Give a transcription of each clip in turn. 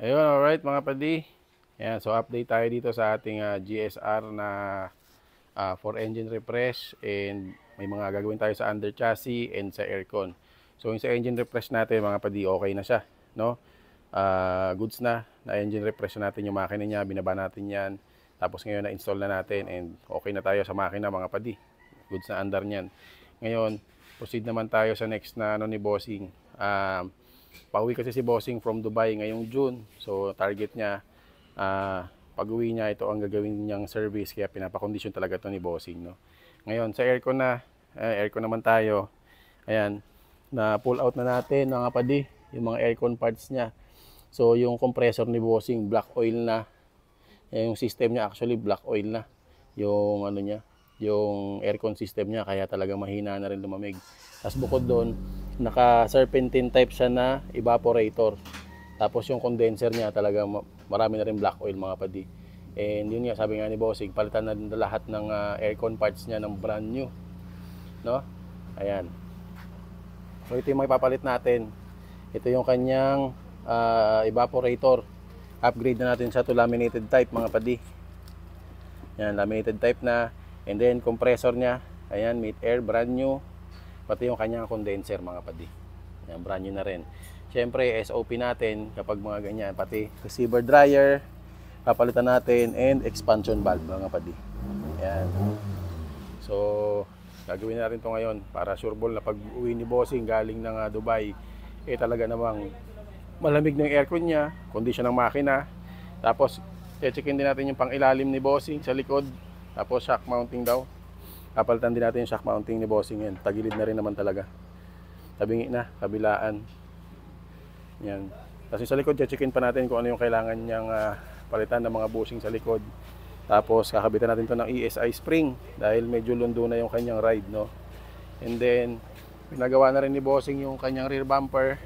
Ayun, alright mga padi. Yan, so update tayo dito sa ating GSR na for engine refresh, and may mga gagawin tayo sa under chassis and sa aircon. So yung sa engine refresh natin mga padi, okay na siya, no? Goods na engine refresh natin yung makina niya, binaba natin yan. Tapos ngayon na-install na natin and okay na tayo sa makina mga padi. Goods na andar niyan. Ngayon, proceed naman tayo sa next na ni Bossing. Pauwi kasi si Bossing from Dubai ngayong June. So target niya, pag-uwi niya, ito ang gagawin niyang service, kaya pinapakondisyon talaga to ni Bossing, no? Ngayon sa aircon aircon naman tayo. Ayan, na pull out na natin mga padi yung mga aircon parts niya. So yung compressor ni Bossing black oil na. Yung system niya actually black oil na. Yung ano niya, yung aircon system niya, kaya talaga mahina na rin lumamig. Tapos bukod doon, naka serpentine type siya na evaporator. Tapos yung condenser niya talaga marami na rin black oil mga padi. And yun nga, sabi nga ni Bossing, palitan na din lahat ng aircon parts niya ng brand new, no? Ayan. So ito yung mapapalit natin. Ito yung kanyang evaporator. Upgrade na natin sa to laminated type mga padi. Yan, laminated type na. And then compressor niya, ayan, mid air, brand new. Pati yung kanyang condenser mga padi. Yan, brand new na rin. Siyempre, SOP natin kapag mga ganyan, pati receiver dryer, papalitan natin, and expansion valve mga padi. Yan. So, gagawin natin to ngayon para sure ball na pag uwi ni Bossing galing ng Dubai, talaga namang malamig ng aircon niya, kondisyon ng makina. Tapos, checkin din natin yung pang-ilalim ni Bossing sa likod. Tapos, shock mounting daw. Papalitan din natin yung shock mounting ni Bossing yan. Tagilid na rin naman talaga. Tabingi na, kabilaan. Yan. Tapos sa likod, checkin pa natin kung ano yung kailangan niyang palitan ng mga bushing sa likod. Tapos, kakabitan natin to ng ESI spring dahil medyo lundo na yung kanyang ride, no? And then, pinagawa na rin ni Bossing yung kanyang rear bumper.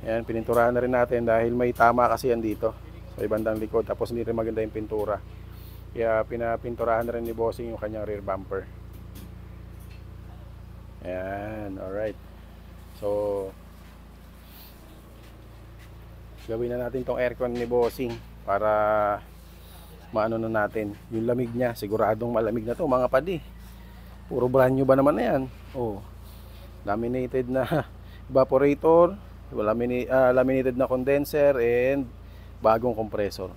Yan, pininturahan na rin natin dahil may tama kasi yan dito sa ibandang likod. Tapos hindi rin maganda yung pintura, kaya pinapinturahan na rin ni Bossing yung kanyang rear bumper. Yan, alright. So, gawin na natin tong aircon ni Bossing para maano na natin yung lamig niya. Siguradong malamig na to mga padi. Puro brand new ba naman na yan? Oh, laminated na evaporator, laminated na condenser, and bagong compressor.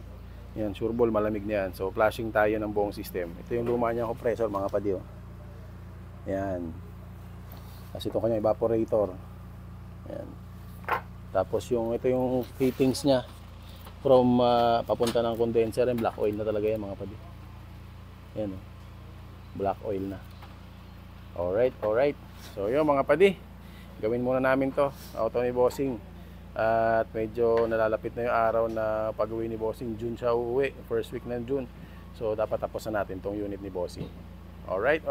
Yan, sure ball malamig na yan. So flashing tayo ng buong system. Ito yung luma niyang compressor mga padi, oh. Yan. Tapos ito kanyang evaporator. Yan. Tapos ito yung fittings niya from papunta ng condenser, and black oil na talaga yan mga padi. Yan, oh. Black oil na. Alright. So yun mga padi, gawin muna namin to, auto ni Bossing. At medyo nalalapit na yung araw na pag-uwi ni Bossing. June siya uuwi, first week ng June. So dapat tapos na natin tong unit ni Bossing. Alright.